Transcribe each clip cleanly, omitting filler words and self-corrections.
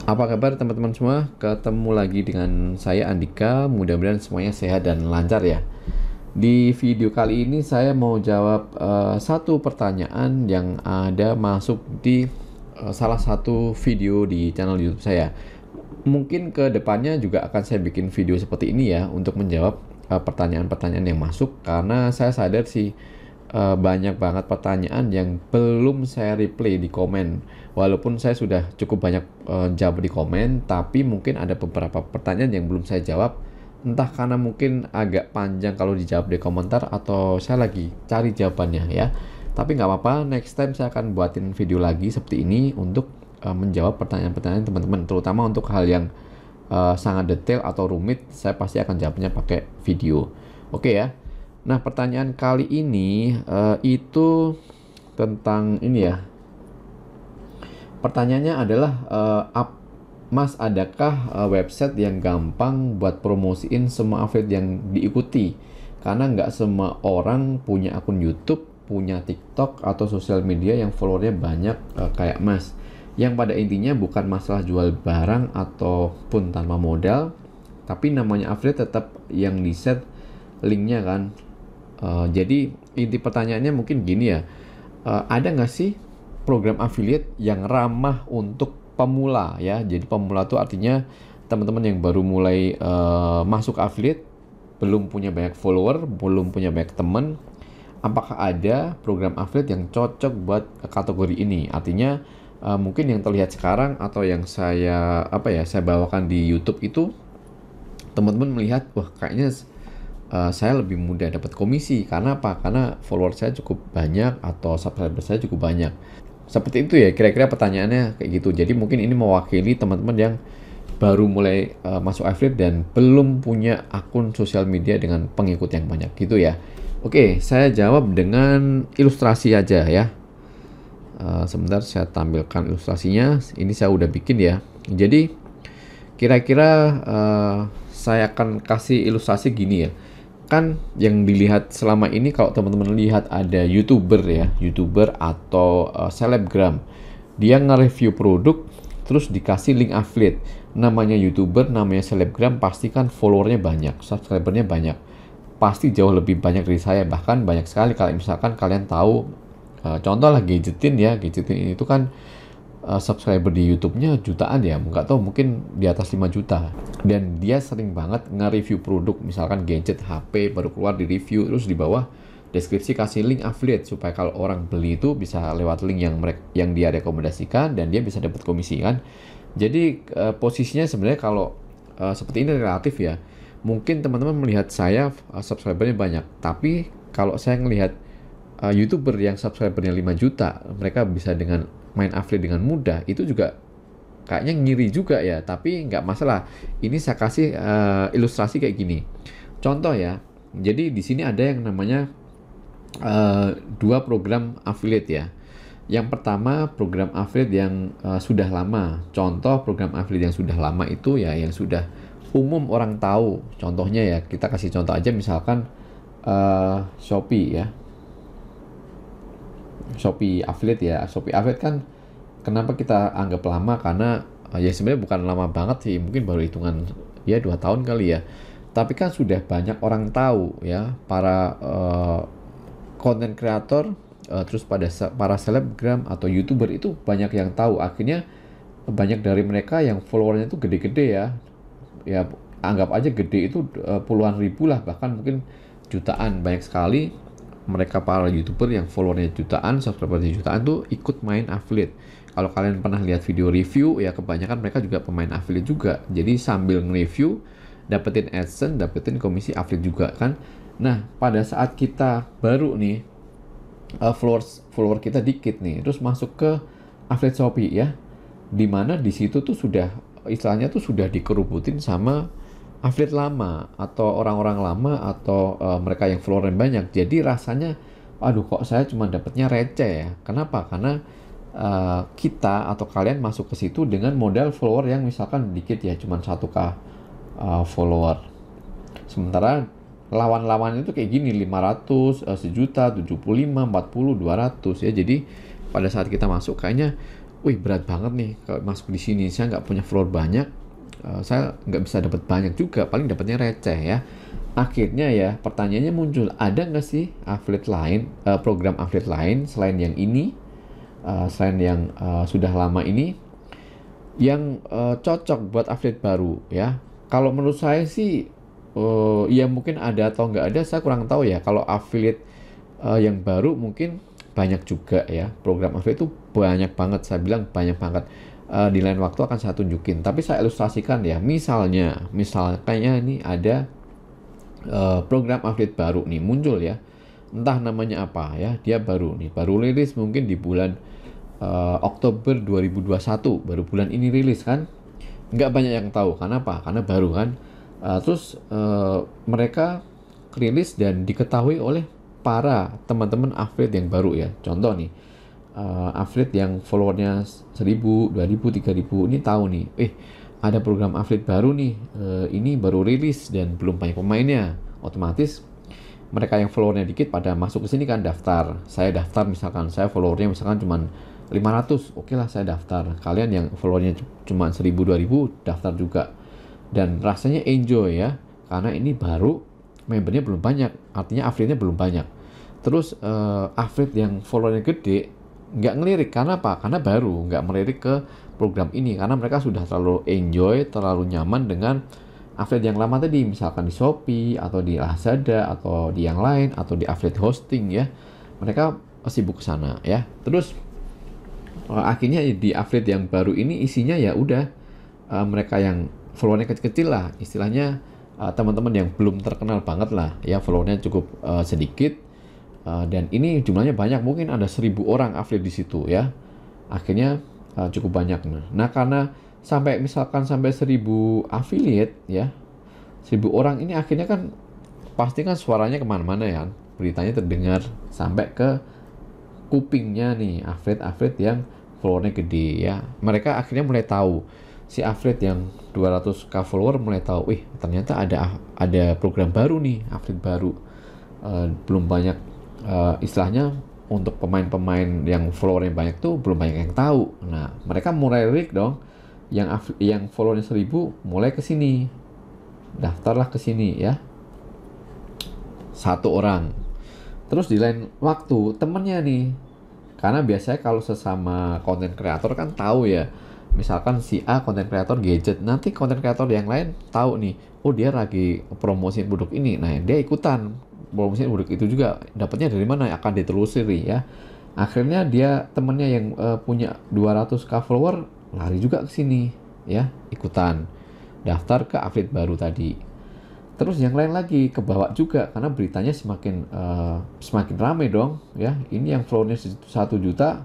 Apa kabar teman-teman semua? Ketemu lagi dengan saya Andika. Mudah-mudahan semuanya sehat dan lancar ya. Di video kali ini saya mau jawab satu pertanyaan yang ada masuk di salah satu video di channel YouTube saya. Mungkin ke depannya juga akan saya bikin video seperti ini ya untuk menjawab pertanyaan-pertanyaan yang masuk, karena saya sadar sih banyak banget pertanyaan yang belum saya replay di komen. Walaupun saya sudah cukup banyak jawab di komen, tapi mungkin ada beberapa pertanyaan yang belum saya jawab. Entah karena mungkin agak panjang kalau dijawab di komentar, atau saya lagi cari jawabannya ya. Tapi nggak apa-apa, next time saya akan buatin video lagi seperti ini untuk menjawab pertanyaan-pertanyaan teman-teman. Terutama untuk hal yang sangat detail atau rumit, saya pasti akan jawabnya pakai video. Oke ya. Nah, pertanyaan kali ini itu tentang ini ya. Pertanyaannya adalah, Mas, adakah website yang gampang buat promosiin semua affiliate yang diikuti? Karena nggak semua orang punya akun YouTube, punya TikTok, atau sosial media yang followernya banyak kayak Mas. Yang pada intinya bukan masalah jual barang ataupun tanpa modal, tapi namanya affiliate tetap yang di-set linknya kan. Jadi inti pertanyaannya mungkin gini ya, ada nggak sih program affiliate yang ramah untuk pemula ya? Jadi pemula itu artinya teman-teman yang baru mulai masuk affiliate, belum punya banyak follower, belum punya banyak teman. Apakah ada program affiliate yang cocok buat kategori ini? Artinya mungkin yang terlihat sekarang atau yang saya bawakan di YouTube itu, teman-teman melihat, wah kayaknya saya lebih mudah dapat komisi. Karena apa? Karena follower saya cukup banyak atau subscriber saya cukup banyak. Seperti itu ya kira-kira pertanyaannya kayak gitu. Jadi mungkin ini mewakili teman-teman yang baru mulai masuk affiliate dan belum punya akun sosial media dengan pengikut yang banyak gitu ya. Oke, saya jawab dengan ilustrasi aja ya. Sebentar saya tampilkan ilustrasinya. Ini saya udah bikin ya. Jadi kira-kira saya akan kasih ilustrasi gini ya. Kan yang dilihat selama ini, kalau teman-teman lihat ada YouTuber atau selebgram, dia nge-review produk terus dikasih link affiliate. Namanya YouTuber, namanya selebgram, pasti kan followernya banyak, subscribernya banyak, pasti jauh lebih banyak dari saya. Bahkan banyak sekali kalau misalkan kalian tahu, contoh lah Gadgetin itu kan subscriber di YouTube-nya jutaan ya, nggak tahu, mungkin di atas 5 juta. Dan dia sering banget nge-review produk, misalkan gadget HP baru keluar di review, terus di bawah deskripsi kasih link affiliate supaya kalau orang beli itu bisa lewat link yang dia rekomendasikan dan dia bisa dapat komisi kan. Jadi posisinya sebenarnya kalau seperti ini relatif ya. Mungkin teman-teman melihat saya subscribernya banyak, tapi kalau saya melihat YouTuber yang subscribernya 5 juta, mereka bisa dengan main affiliate dengan mudah, itu juga kayaknya ngiri juga ya. Tapi nggak masalah, ini saya kasih ilustrasi kayak gini. Contoh ya, jadi di sini ada yang namanya dua program affiliate ya. Yang pertama program affiliate yang sudah lama. Contoh program affiliate yang sudah lama itu ya, yang sudah umum orang tahu. Contohnya ya, kita kasih contoh aja, misalkan Shopee ya. Shopee affiliate ya. Shopee affiliate kan kenapa kita anggap lama? Karena ya sebenarnya bukan lama banget sih, mungkin baru hitungan ya 2 tahun kali ya. Tapi kan sudah banyak orang tahu ya, para content creator, terus para selebgram atau YouTuber itu banyak yang tahu. Akhirnya banyak dari mereka yang followernya itu gede-gede ya. Ya anggap aja gede itu puluhan ribu lah, bahkan mungkin jutaan. Banyak sekali mereka para YouTuber yang followernya jutaan, subscribernya jutaan tuh ikut main affiliate. Kalau kalian pernah lihat video review ya, kebanyakan mereka juga pemain affiliate juga. Jadi sambil nge-review dapetin AdSense, dapetin komisi affiliate juga kan. Nah, pada saat kita baru nih follower kita dikit nih, terus masuk ke affiliate Shopee ya, dimana di situ tuh sudah istilahnya tuh sudah dikerubutin sama affiliate lama atau orang-orang lama atau mereka yang follower yang banyak. Jadi rasanya, aduh kok saya cuma dapatnya receh ya. Kenapa? Karena kita atau kalian masuk ke situ dengan modal follower yang misalkan dikit ya, cuma 1k follower. Sementara lawan-lawannya itu kayak gini, 500, sejuta, 75, 40, 200 ya. Jadi pada saat kita masuk kayaknya wih berat banget nih kalau masuk di sini, saya nggak punya follower banyak, saya nggak bisa dapat banyak juga, paling dapatnya receh ya. Akhirnya ya pertanyaannya muncul, ada nggak sih affiliate lain, program affiliate lain selain yang ini, selain yang sudah lama ini, yang cocok buat affiliate baru ya. Kalau menurut saya sih ya mungkin ada atau nggak ada, saya kurang tahu ya. Kalau affiliate yang baru mungkin banyak juga ya, program affiliate itu banyak banget, saya bilang banyak banget. Di lain waktu akan saya tunjukin, tapi saya ilustrasikan ya. Misalnya kayaknya ini ada program affiliate baru nih muncul ya, entah namanya apa ya, dia baru rilis mungkin di bulan Oktober 2021, baru bulan ini rilis kan, nggak banyak yang tahu. Karena apa? Karena baru kan. Terus mereka rilis dan diketahui oleh para teman-teman affiliate yang baru ya. Contoh nih, affiliate yang followernya 1000, 2000, 3000 ini tahu nih, ada program affiliate baru nih, ini baru rilis dan belum banyak pemainnya. Otomatis mereka yang followernya dikit pada masuk ke sini kan, daftar. Saya daftar, misalkan saya followernya misalkan cuma 500, oke lah saya daftar. Kalian yang followernya cuma 1000, 2000 daftar juga. Dan rasanya enjoy ya, karena ini baru, membernya belum banyak, artinya affiliate-nya belum banyak. Terus affiliate yang followernya gede nggak ngelirik, karena apa? Karena baru, nggak melirik ke program ini, karena mereka sudah terlalu enjoy, terlalu nyaman dengan affiliate yang lama tadi, misalkan di Shopee atau di Lazada atau di yang lain atau di affiliate hosting ya, mereka sibuk ke sana ya. Terus akhirnya di affiliate yang baru ini isinya ya udah mereka yang followernya kecil-kecil lah, istilahnya teman-teman yang belum terkenal banget lah ya, followernya cukup sedikit, dan ini jumlahnya banyak, mungkin ada 1000 orang affiliate di situ ya. Akhirnya cukup banyak. Nah, karena sampai 1000 affiliate ya, 1000 orang ini akhirnya kan pasti kan suaranya kemana-mana ya, beritanya terdengar sampai ke kupingnya nih affiliate yang followernya gede ya. Mereka akhirnya mulai tahu, si affiliate yang 200k follower mulai tahu, ternyata ada program baru nih, affiliate baru. Belum banyak, istilahnya untuk pemain-pemain yang followernya banyak tuh belum banyak yang tahu. Nah, mereka mulai lirik dong, yang followernya 1000 mulai ke sini, daftarlah ke sini ya, satu orang. Terus di lain waktu temennya nih, karena biasanya kalau sesama konten kreator kan tahu ya, misalkan si A konten kreator gadget, nanti konten kreator yang lain tahu nih, oh dia lagi promosiin produk ini, nah dia ikutan promosiin produk itu juga, dapatnya dari mana, akan ditelusuri ya. Akhirnya dia temennya yang punya 200k follower lari juga ke sini ya, ikutan daftar ke affiliate baru tadi. Terus yang lain lagi kebawa juga, karena beritanya semakin ramai dong ya. Ini yang followernya 1 juta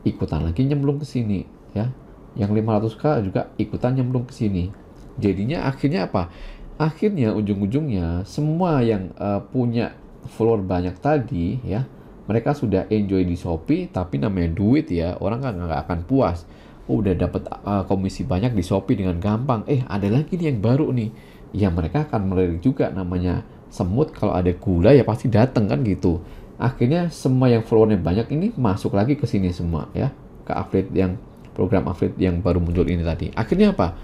ikutan lagi nyemplung ke sini ya. Yang 500k juga ikutan nyemplung ke sini. Jadinya akhirnya apa? Akhirnya ujung-ujungnya semua yang punya follower banyak tadi ya, mereka sudah enjoy di Shopee, tapi namanya duit ya, orang kan nggak akan puas. Udah dapat komisi banyak di Shopee dengan gampang, ada lagi nih yang baru nih, ya mereka akan melirik juga. Namanya semut kalau ada gula ya pasti datang kan gitu. Akhirnya semua yang followernya banyak ini masuk lagi ke sini semua ya, ke affiliate yang program affiliate yang baru muncul ini tadi. Akhirnya apa?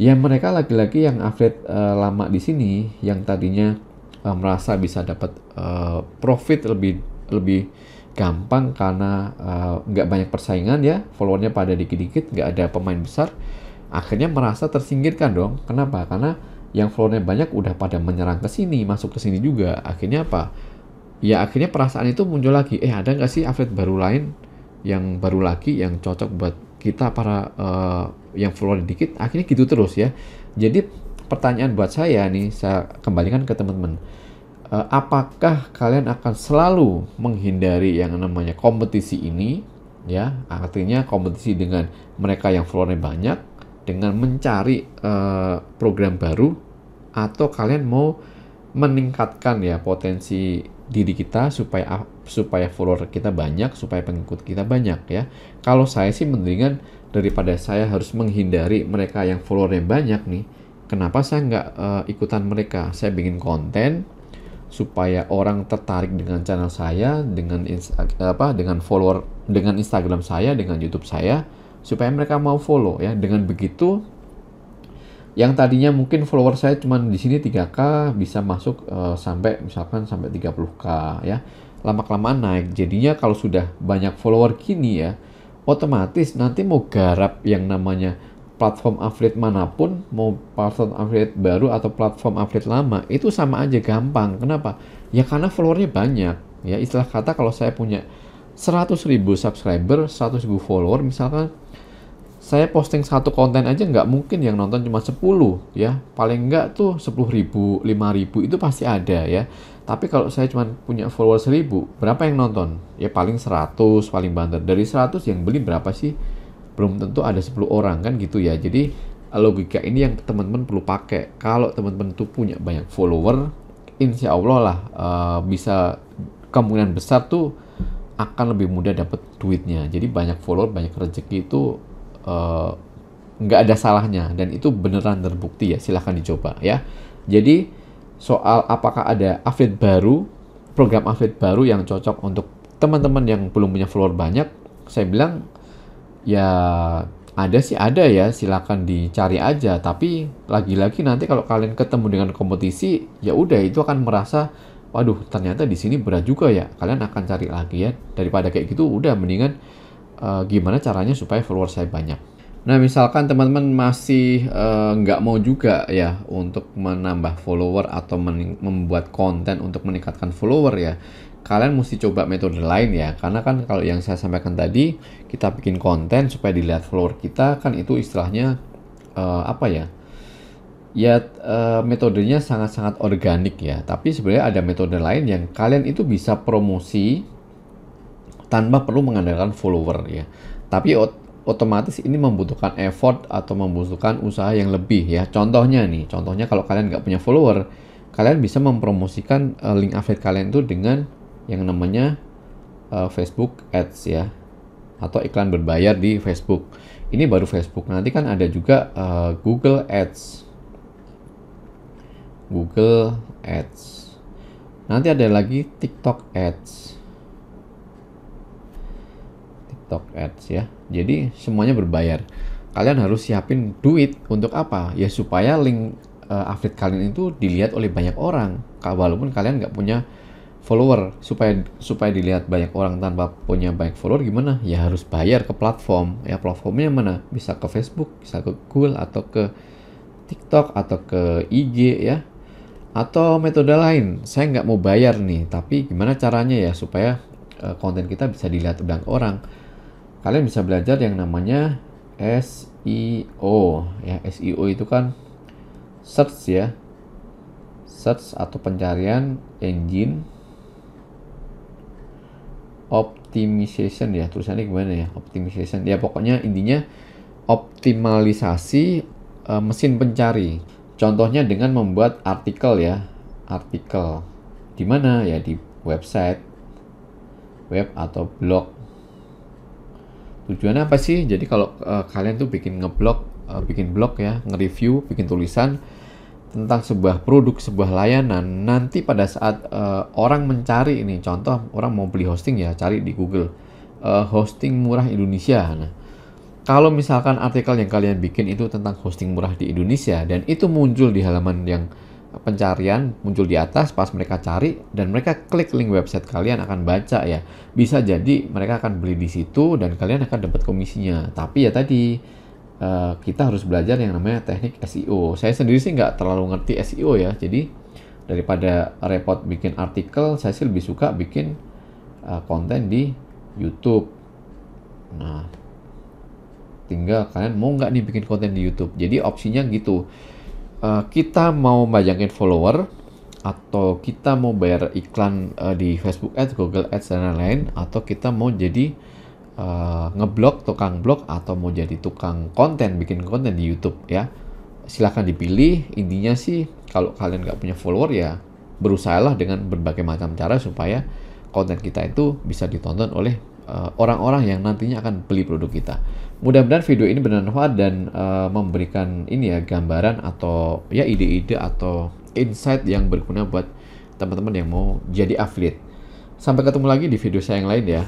Ya mereka lagi-lagi yang affiliate lama di sini, yang tadinya merasa bisa dapat profit lebih gampang karena nggak banyak persaingan ya, followernya pada dikit-dikit, nggak ada pemain besar, akhirnya merasa tersingkirkan dong. Kenapa? Karena yang followernya banyak udah pada menyerang ke sini, masuk ke sini juga. Akhirnya apa? Ya akhirnya perasaan itu muncul lagi, ada nggak sih affiliate baru lain yang baru lagi yang cocok buat kita para yang follower dikit. Akhirnya gitu terus ya. Jadi pertanyaan buat saya nih, saya kembalikan ke teman-teman, apakah kalian akan selalu menghindari yang namanya kompetisi ini ya, artinya kompetisi dengan mereka yang followernya banyak dengan mencari program baru, atau kalian mau meningkatkan ya potensi diri kita supaya follower kita banyak, supaya pengikut kita banyak ya. Kalau saya sih mendingan daripada saya harus menghindari mereka yang followernya banyak nih, kenapa saya nggak ikutan mereka? Saya bikin konten supaya orang tertarik dengan channel saya, dengan follower, dengan Instagram saya, dengan YouTube saya, supaya mereka mau follow ya. Dengan begitu yang tadinya mungkin follower saya cuma di sini 3K bisa masuk sampai misalkan sampai 30K ya. Lama-kelamaan naik. Jadinya kalau sudah banyak follower gini ya, otomatis nanti mau garap yang namanya platform affiliate manapun, mau platform affiliate baru atau platform affiliate lama, itu sama aja gampang. Kenapa? Ya karena followernya banyak. Ya istilah kata kalau saya punya 100.000 subscriber, 100.000 follower misalkan, saya posting satu konten aja nggak mungkin yang nonton cuma 10 ya. Paling nggak tuh 10.000, 5.000 itu pasti ada ya. Tapi kalau saya cuma punya follower 1.000, berapa yang nonton? Ya paling 100, paling banter. Dari 100 yang beli berapa sih? Belum tentu ada 10 orang kan gitu ya. Jadi logika ini yang teman-teman perlu pakai. Kalau teman-teman tuh punya banyak follower, insya Allah lah bisa kemungkinan besar tuh akan lebih mudah dapat duitnya. Jadi banyak follower, banyak rezeki itu nggak ada salahnya dan itu beneran terbukti ya. Silahkan dicoba ya. Jadi soal apakah ada affiliate baru, program affiliate baru yang cocok untuk teman-teman yang belum punya follower banyak, saya bilang ya ada sih, ada ya, silakan dicari aja. Tapi lagi-lagi nanti kalau kalian ketemu dengan kompetisi, ya udah itu akan merasa, waduh ternyata di sini berat juga ya. Kalian akan cari lagi ya. Daripada kayak gitu, udah mendingan gimana caranya supaya follower saya banyak. Nah misalkan teman-teman masih nggak mau juga ya untuk menambah follower atau membuat konten untuk meningkatkan follower ya, kalian mesti coba metode lain ya. Karena kan kalau yang saya sampaikan tadi, kita bikin konten supaya dilihat follower kita, kan itu istilahnya apa ya? Ya metodenya sangat-sangat organik ya. Tapi sebenarnya ada metode lain yang kalian itu bisa promosi tanpa perlu mengandalkan follower ya. Tapi otomatis ini membutuhkan effort atau membutuhkan usaha yang lebih ya. Contohnya kalau kalian nggak punya follower, kalian bisa mempromosikan link affiliate kalian itu dengan yang namanya Facebook Ads ya, atau iklan berbayar di Facebook. Ini baru Facebook. Nanti kan ada juga Google Ads. Nanti ada lagi TikTok Ads ya. Jadi semuanya berbayar. Kalian harus siapin duit untuk apa? Ya supaya link affiliate kalian itu dilihat oleh banyak orang. Walaupun kalian nggak punya follower, supaya dilihat banyak orang tanpa punya banyak follower gimana? Ya harus bayar ke platform. Ya platformnya mana? Bisa ke Facebook, bisa ke Google, atau ke TikTok, atau ke IG ya. Atau metode lain, saya nggak mau bayar nih, tapi gimana caranya ya supaya konten kita bisa dilihat banyak orang? Kalian bisa belajar yang namanya SEO ya. SEO itu kan search ya, search atau pencarian engine optimization ya, tulisannya gimana ya, optimization ya, pokoknya intinya optimalisasi mesin pencari. Contohnya dengan membuat artikel ya, artikel di mana ya, di website, web atau blog. Tujuannya apa sih? Jadi kalau kalian tuh bikin bikin blog ya, nge-review, bikin tulisan tentang sebuah produk, sebuah layanan, nanti pada saat orang mencari ini, contoh orang mau beli hosting ya, cari di Google hosting murah Indonesia. Nah, kalau misalkan artikel yang kalian bikin itu tentang hosting murah di Indonesia dan itu muncul di halaman yang pencarian, muncul di atas pas mereka cari dan mereka klik link website kalian, akan baca ya, bisa jadi mereka akan beli di situ dan kalian akan dapat komisinya. Tapi ya tadi kita harus belajar yang namanya teknik SEO. Saya sendiri sih nggak terlalu ngerti SEO ya, jadi daripada repot bikin artikel, saya sih lebih suka bikin konten di YouTube. Nah, tinggal kalian mau nggak nih bikin konten di YouTube. Jadi opsinya gitu. Kita mau bajakin follower, atau kita mau bayar iklan di Facebook Ads, Google Ads dan lain-lain, atau kita mau jadi ngeblog, tukang blog, atau mau jadi tukang konten, bikin konten di YouTube ya. Silahkan dipilih. Intinya sih kalau kalian nggak punya follower ya berusahalah dengan berbagai macam cara supaya konten kita itu bisa ditonton oleh orang-orang yang nantinya akan beli produk kita. Mudah-mudahan video ini bermanfaat dan memberikan ini ya, gambaran atau ya ide-ide atau insight yang berguna buat teman-teman yang mau jadi affiliate. Sampai ketemu lagi di video saya yang lain ya.